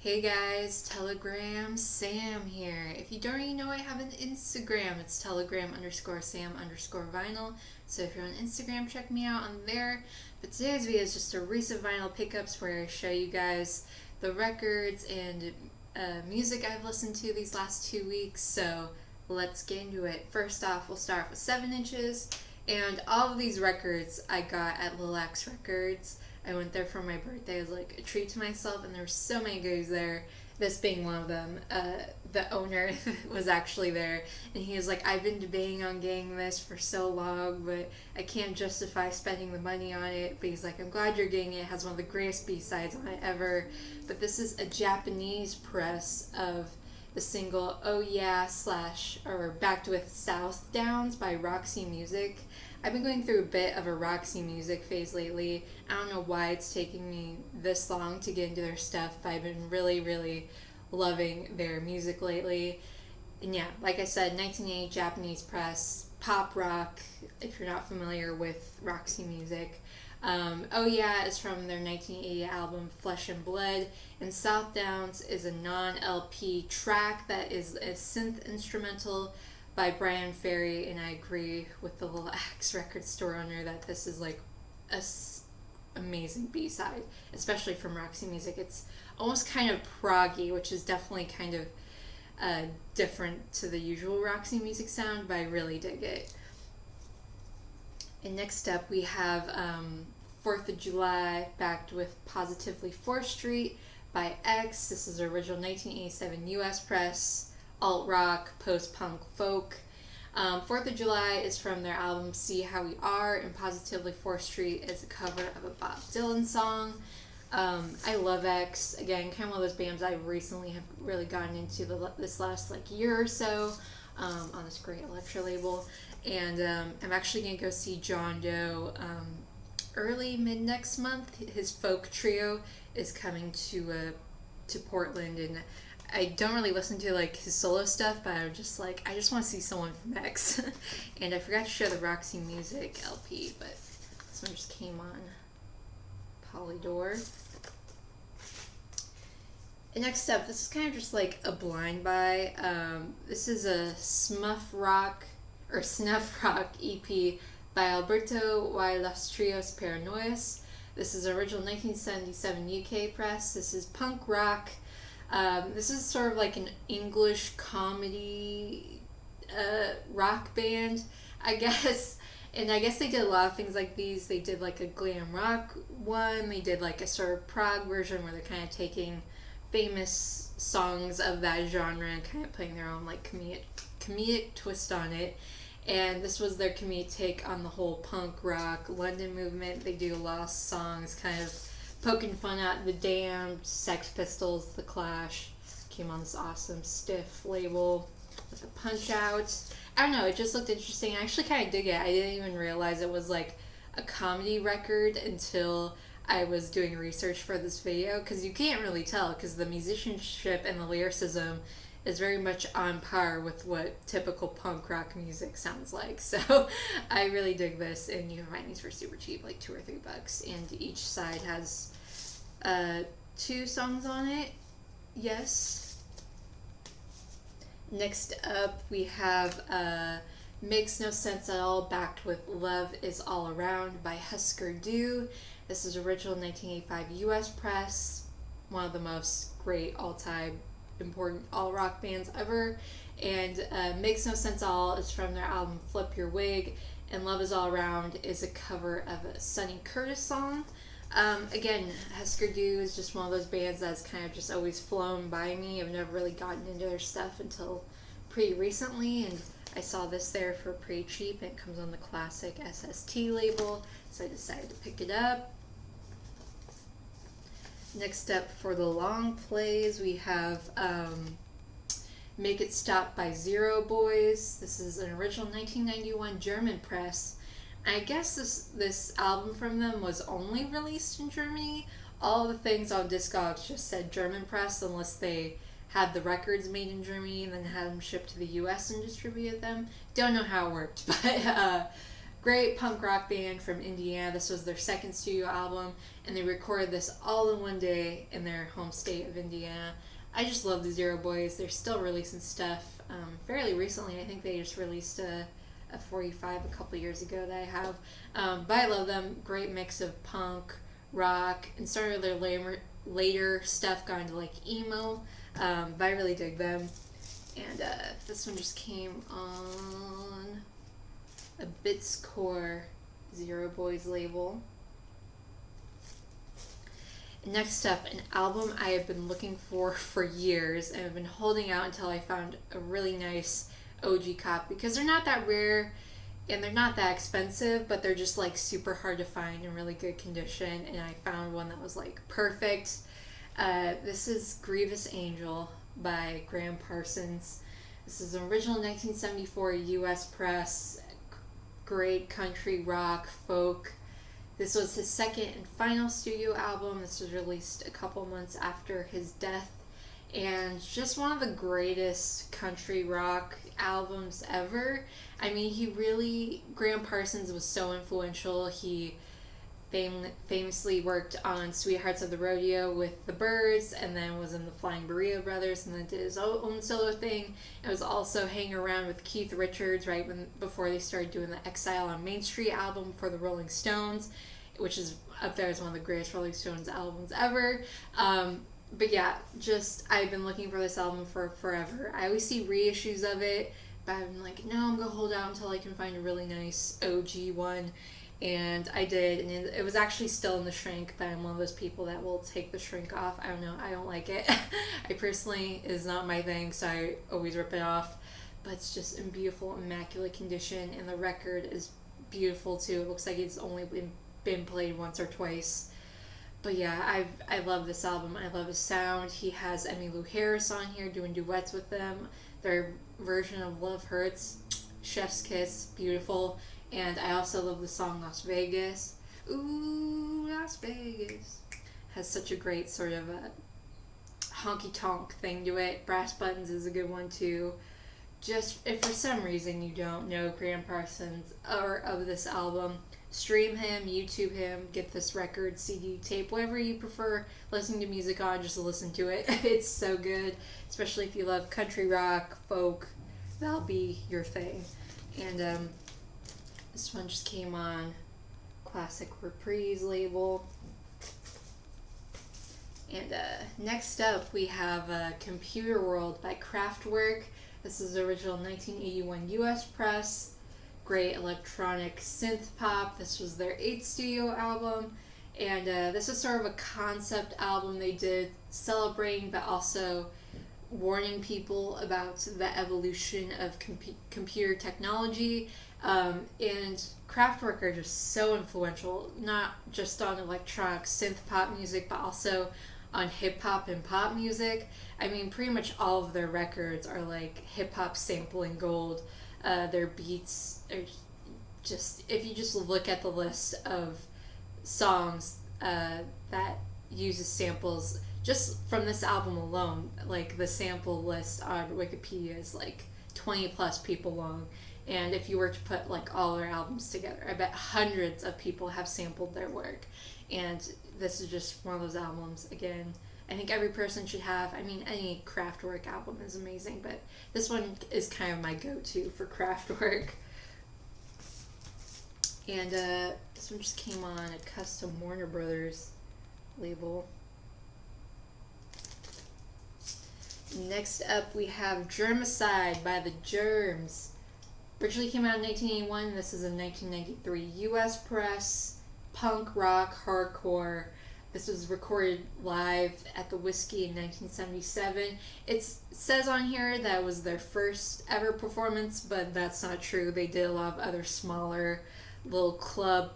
Hey guys, Telegram Sam here. If you don't already know, I have an Instagram. It's telegram underscore Sam underscore vinyl. So if you're on Instagram, check me out on there. But today's video is just a recent vinyl pickups where I show you guys the records and music I've listened to these last 2 weeks. So let's get into it. First off, we'll start with 7 inches. And all of these records I got at Lil X Records. I went there for my birthday. It was like a treat to myself, and there were so many goodies there. This being one of them. The owner was actually there, and he was like, "I've been debating on getting this for so long, but I can't justify spending the money on it." But he's like, "I'm glad you're getting it. It has one of the greatest B-sides on it ever." But this is a Japanese press of the single "Oh Yeah" / or "Backed with South Downs" by Roxy Music. I've been going through a bit of a Roxy Music phase lately. I don't know why it's taking me this long to get into their stuff, but I've been really loving their music lately. And yeah, like I said, 1980 Japanese press, pop rock, if you're not familiar with Roxy Music. Oh Yeah is from their 1980 album Flesh and Blood, and South Downs is a non-LP track that is a synth instrumental by Brian Ferry, and I agree with the Lil X record store owner that this is like a amazing B-side, especially from Roxy Music. It's almost kind of proggy, which is definitely kind of different to the usual Roxy Music sound, but I really dig it. And next up we have 4th of July, backed with Positively 4th Street by X. This is original 1987 US press, alt-rock, post-punk, folk. 4th of July is from their album See How We Are, and Positively 4th Street is a cover of a Bob Dylan song. I love X. Again, kind of one of those bands I recently have really gotten into this last year or so on this great electro label. And I'm actually going to go see John Doe early mid next month. His folk trio is coming to Portland, and I don't really listen to his solo stuff, but I'm just I just want to see someone from X. And I forgot to show the Roxy Music LP, but this one just came on Polydor. And next up, this is kind of just a blind buy. This is a snuff rock EP by Alberto y los Trios Paranoias. This is original 1977 UK press. This is punk rock. This is sort of like an English comedy rock band, I guess. And I guess they did a lot of things like these. They did a glam rock one. They did a sort of prog version where they're kind of taking famous songs of that genre and kind of putting their own comedic twist on it. And this was their comedic take on the whole punk rock London movement. They do a lot of songs kind of poking fun at The Damned, Sex Pistols, The Clash. Came on this awesome stiff label with a punch out. I don't know, it just looked interesting. I actually kind of dig it. I didn't even realize it was a comedy record until I was doing research for this video, because you can't really tell, because the musicianship and the lyricism is very much on par with what typical punk rock music sounds like. So I really dig this, and you can find these for super cheap, $2 or $3, and each side has 2 songs on it. Yes. Next up we have Makes No Sense at All, backed with Love Is All Around by Husker Du. This is original 1985 US press, one of the most great all-time important all-rock bands ever. And Makes No Sense at All is from their album Flip Your Wig, and Love Is All Around is a cover of a Sonny Curtis song. Again, Husker Du is just one of those bands that's kind of just always flown by me. I've never really gotten into their stuff until pretty recently, and I saw this there for pretty cheap. It comes on the classic SST label, so I decided to pick it up. Next up for the long plays, we have Make It Stop by Zero Boys. This is an original 1991 German press. I guess this album from them was only released in Germany. All the things on Discogs just said German press, unless they had the records made in Germany and then had them shipped to the US and distributed them. Don't know how it worked, but great punk rock band from Indiana. This was their second studio album, and they recorded this all in one day in their home state of Indiana. I just love the Zero Boys. They're still releasing stuff fairly recently. I think they just released a 45 a couple years ago that I have. But I love them. Great mix of punk, rock, and started their later stuff got into like emo. But I really dig them. And this one just came on a Bits Core Zero Boys label. Next up, an album I have been looking for years, and I've been holding out until I found a really nice OG copy, because they're not that rare and they're not that expensive, but they're just like super hard to find in really good condition, and I found one that was like perfect. This is Grievous Angel by Graham Parsons. This is an original 1974 US press, great country rock, folk. This was his second and final studio album. This was released a couple months after his death, and just one of the greatest country rock albums ever. I mean, Graham Parsons was so influential. He famously worked on Sweethearts of the Rodeo with the Byrds, and then was in the Flying Burrito Brothers, and then did his own solo thing. And was also hanging around with Keith Richards before they started doing the Exile on Main Street album for the Rolling Stones, which is up there as one of the greatest Rolling Stones albums ever. But yeah, I've been looking for this album for forever. I always see reissues of it, but I'm like, no, I'm gonna hold out until I can find a really nice OG one. And I did, and it was actually still in the shrink, but I'm one of those people that will take the shrink off. I don't know, I don't like it. I personally, is not my thing, so I always rip it off. But it's just in beautiful, immaculate condition, and the record is beautiful too. It looks like it's only been played once or twice. But yeah, I love this album. I love his sound. He has Emmylou Harris on here doing duets with them. Their version of Love Hurts, Chef's Kiss, beautiful. And I also love the song Las Vegas. Ooh, Las Vegas. Has such a great sort of a honky-tonk thing to it. Brass Buttons is a good one too. Just, if for some reason you don't know Graham Parsons or of this album, stream him, YouTube him, get this record, CD, tape, whatever you prefer listening to music on, just listen to it. It's so good, especially if you love country rock, folk, that'll be your thing. And this one just came on Classic Reprise label. And next up we have Computer World by Kraftwerk. This is the original 1981 US press. Great electronic synth pop. This was their 8th studio album, and this is sort of a concept album they did, celebrating but also warning people about the evolution of computer technology. And Kraftwerk are just so influential, not just on electronic synth pop music, but also on hip hop and pop music. I mean, pretty much all of their records are like hip hop sampling gold. Their beats are just, if you just look at the list of songs that uses samples just from this album alone, like the sample list on Wikipedia is like 20 plus people long. And if you were to put like all their albums together, I bet hundreds of people have sampled their work. And this is just one of those albums, again, I think every person should have. I mean, any Kraftwerk album is amazing, but this one is kind of my go-to for Kraftwerk. And this one just came on a custom Warner Brothers label. Next up, we have Germicide by the Germs. Originally came out in 1981. This is a 1993 US press, punk rock, hardcore. This was recorded live at the Whiskey in 1977. It says on here that was their first ever performance, but that's not true. They did a lot of other smaller little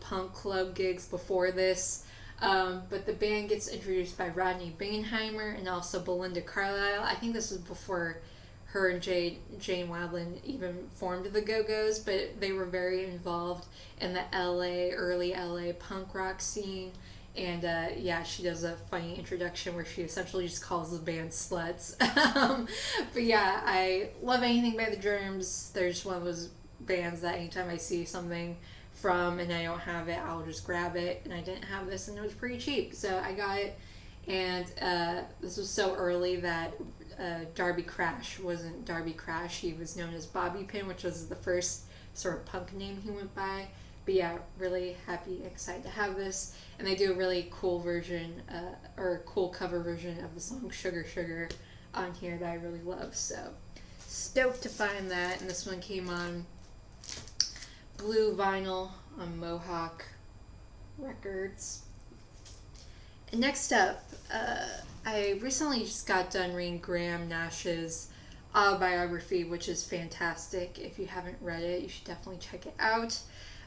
punk club gigs before this. But the band gets introduced by Rodney Bingenheimer and also Belinda Carlisle. I think this was before her and Jane Wadlin even formed the Go-Go's, but they were very involved in the early LA punk rock scene. And yeah, she does a funny introduction where she essentially just calls the band sluts. But yeah, I love anything by the Germs. They're just one of those bands that anytime I see something from and I don't have it, I'll just grab it. And I didn't have this, and it was pretty cheap, so I got it. And this was so early that Darby Crash wasn't Darby Crash. He was known as Bobby Pin, which was the first sort of punk name he went by. But yeah, really happy, excited to have this. And they do a really cool version, or cool cover version of the song Sugar Sugar on here that I really love. So stoked to find that. And this one came on blue vinyl on Mohawk Records. And next up, I recently just got done reading Graham Nash's autobiography, which is fantastic. If you haven't read it, you should definitely check it out.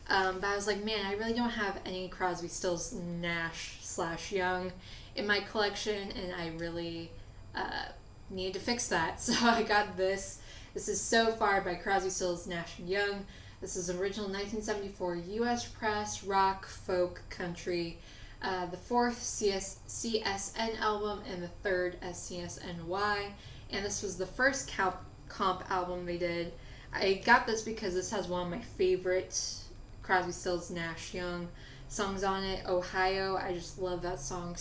But I was like, man, I really don't have any Crosby, Stills, Nash / Young in my collection, and I really needed to fix that. So I got this. This is So Far by Crosby, Stills, Nash and Young. This is original 1974 U.S. press, rock, folk, country. The fourth CSN album and the third SCSNY. And this was the first comp album they did. I got this because this has one of my favorite Crosby, Stills, Nash, Young songs on it. Ohio. I just love that song.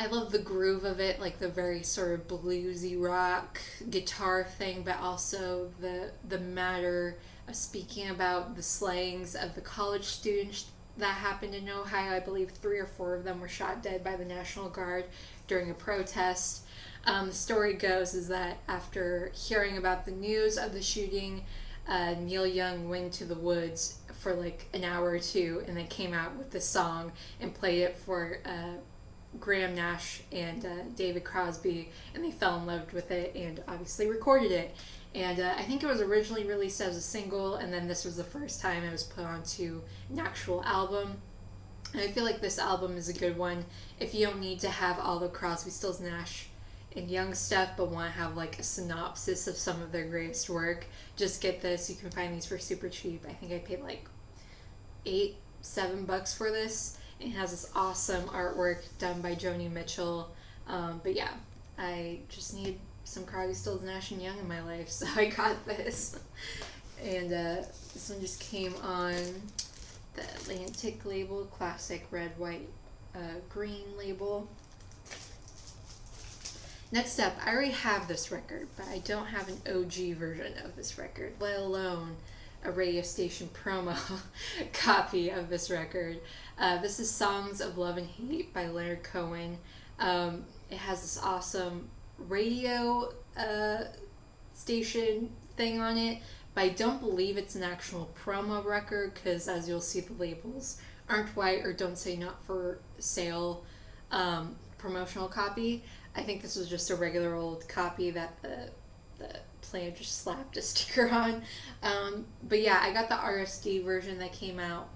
I love the groove of it, like the very sort of bluesy rock guitar thing, but also the matter of speaking about the slayings of the college students that happened in Ohio. I believe 3 or 4 of them were shot dead by the National Guard during a protest. The story goes is that after hearing about the news of the shooting, Neil Young went to the woods for like an hour or two and then came out with this song and played it for Graham Nash and David Crosby, and they fell in love with it and obviously recorded it. And I think it was originally released as a single, and then this was the first time it was put onto an actual album. And I feel like this album is a good one if you don't need to have all the Crosby, Stills, Nash and Young stuff, but want to have like a synopsis of some of their greatest work. Just get this. You can find these for super cheap. I think I paid like $7 for this. It has this awesome artwork done by Joni Mitchell. But yeah, I just need some Crosby, Stills, Nash and Young in my life, so I got this. And this one just came on the Atlantic label, classic red, white, green label. Next up, I already have this record, but I don't have an OG version of this record, let alone a radio station promo copy of this record. This is Songs of Love and Hate by Leonard Cohen. It has this awesome radio station thing on it, but I don't believe it's an actual promo record because, as you'll see, the labels aren't white or don't say not for sale promotional copy. I think this was just a regular old copy that the player just slapped a sticker on. But yeah, I got the RSD version that came out,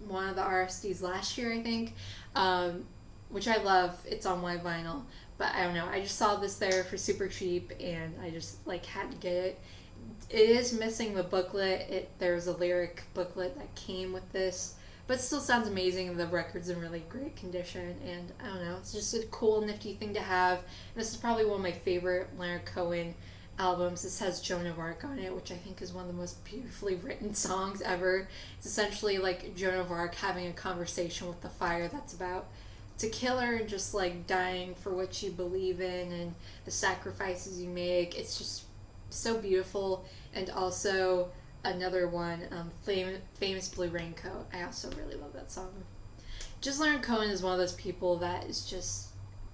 one of the RSDs last year, I think, which I love. It's on white vinyl, but I don't know. I just saw this there for super cheap, and I just like had to get it. It is missing the booklet. There's a lyric booklet that came with this, but it still sounds amazing. The record's in really great condition, and I don't know. It's just a cool, nifty thing to have. And this is probably one of my favorite Leonard Cohen albums. This has Joan of Arc on it, which I think is one of the most beautifully written songs ever. It's essentially like Joan of Arc having a conversation with the fire that's about to kill her, and just like dying for what you believe in and the sacrifices you make. It's just so beautiful. And also another one, Famous Blue Raincoat. I also really love that song. Just Leonard Cohen is one of those people that is just,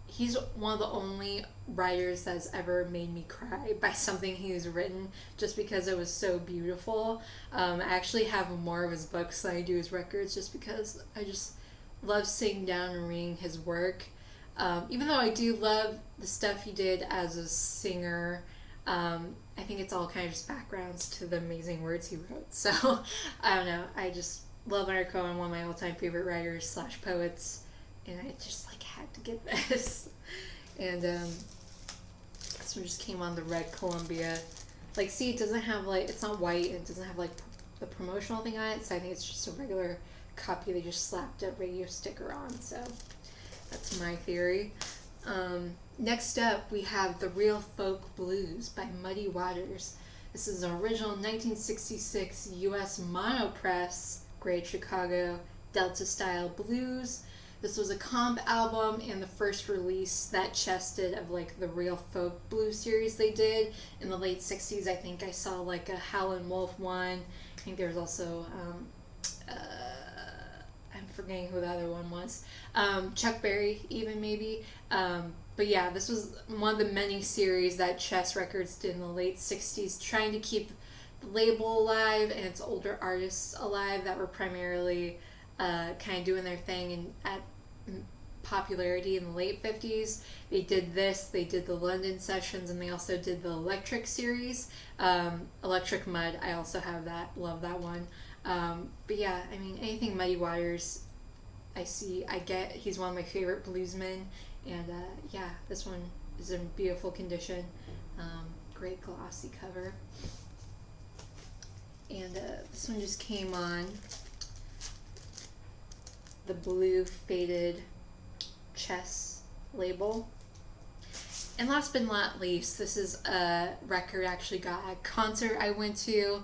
he's one of the only writers that's ever made me cry by something he's written, just because it was so beautiful. I actually have more of his books than I do his records, just because I just love sitting down and reading his work. Even though I do love the stuff he did as a singer, I think it's all kind of just backgrounds to the amazing words he wrote. So, I don't know. I just love Leonard Cohen, one of my all-time favorite writers / poets, and I just like had to get this. And this one just came on the red Columbia. Like, see, it doesn't have like, it's not white, and it doesn't have like the promotional thing on it, so I think it's just a regular copy. They just slapped a radio sticker on, so that's my theory. Next up, we have The Real Folk Blues by Muddy Waters. This is an original 1966 U.S. monopress, Great Chicago Delta Style Blues. This was a comp album and the first release that Chess did of like the real folk blues series they did in the late 60s. I think I saw like a Howlin' Wolf one. I think there was also I'm forgetting who the other one was. Chuck Berry, even maybe. But yeah, this was one of the many series that Chess Records did in the late 60s, trying to keep the label alive and its older artists alive that were primarily kind of doing their thing and at popularity in the late 50s. They did this, they did the London sessions, and they also did the Electric series. Electric Mud, I also have that, love that one. But yeah, I mean, anything Muddy Waters, I get. He's one of my favorite bluesmen, and yeah, this one is in beautiful condition. Great glossy cover. And this one just came on the blue faded Chess label. And last but not least, this is a record I actually got at a concert I went to.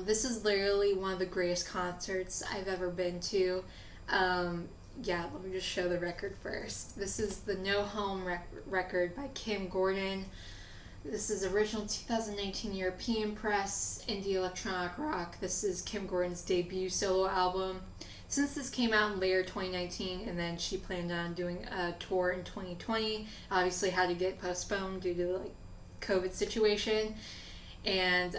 This is literally one of the greatest concerts I've ever been to. Yeah, let me just show the record first. This is the No Home record by Kim Gordon. This is original 2019 European press, indie electronic rock. This is Kim Gordon's debut solo album. Since this came out in later 2019, and then she planned on doing a tour in 2020, obviously had to get postponed due to like COVID situation. And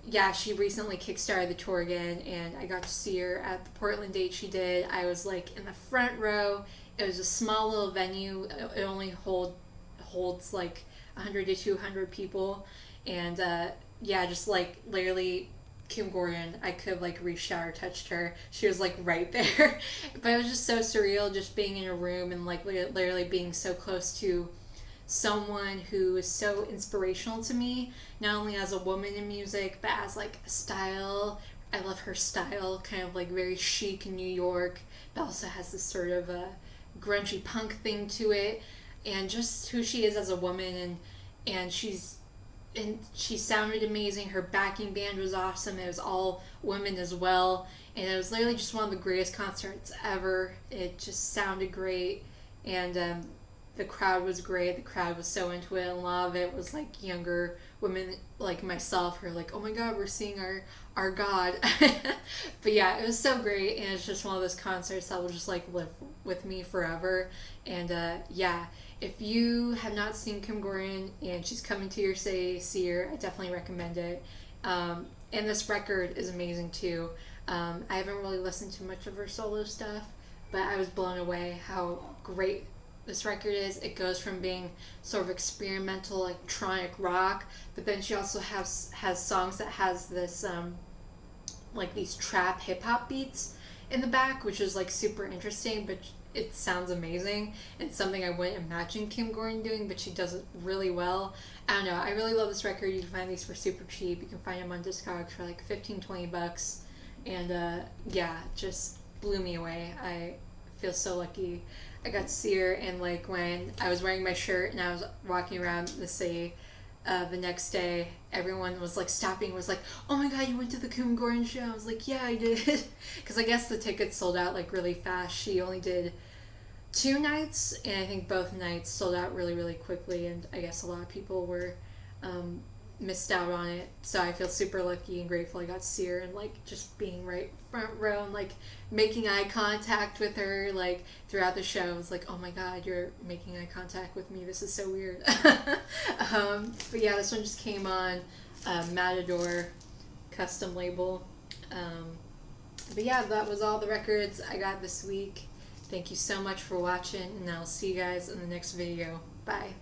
yeah, she recently kickstarted the tour again, and I got to see her at the Portland date she did. I was like in the front row. It was a small little venue. It only holds like 100 to 200 people, and yeah, just like literally Kim Gordon, I could like reached out or touched her. She was like right there. But it was just so surreal just being in a room and like literally being so close to someone who is so inspirational to me, not only as a woman in music, but as like a style. I love her style, kind of like very chic in New York, but also has this sort of a grungy punk thing to it, and just who she is as a woman, and she sounded amazing. Her backing band was awesome. It was all women as well, and it was literally just one of the greatest concerts ever. It just sounded great, and the crowd was great. The crowd was so into it, and a lot of it was like younger women like myself who are like, oh my god, we're seeing our god. But yeah, it was so great, and it's just one of those concerts that will just like live with me forever. And yeah, if you have not seen Kim Gordon and she's coming to your city, see her, I definitely recommend it. And this record is amazing too. I haven't really listened to much of her solo stuff, but I was blown away how great this record is. It goes from being sort of experimental electronic rock, but then she also has songs that has this like these trap hip hop beats in the back, which is like super interesting, but it sounds amazing. It's something I wouldn't imagine Kim Gordon doing, but she does it really well. I don't know, I really love this record. You can find these for super cheap. You can find them on Discogs for like $15-20, and yeah, just blew me away. I feel so lucky I got to see her, and like when I was wearing my shirt and I was walking around the city the next day, everyone was like stopping, was like, oh my god, you went to the Kim Gordon show? I was like, yeah, I did. Because I guess the tickets sold out like really fast. She only did 2 nights, and I think both nights sold out really, really quickly, and I guess a lot of people were missed out on it. So I feel super lucky and grateful I got to see her, and like just being right front row and like making eye contact with her like throughout the show. I was like, oh my god, you're making eye contact with me, this is so weird. But yeah, this one just came on Matador custom label. But yeah, that was all the records I got this week. Thank you so much for watching, and I'll see you guys in the next video. Bye.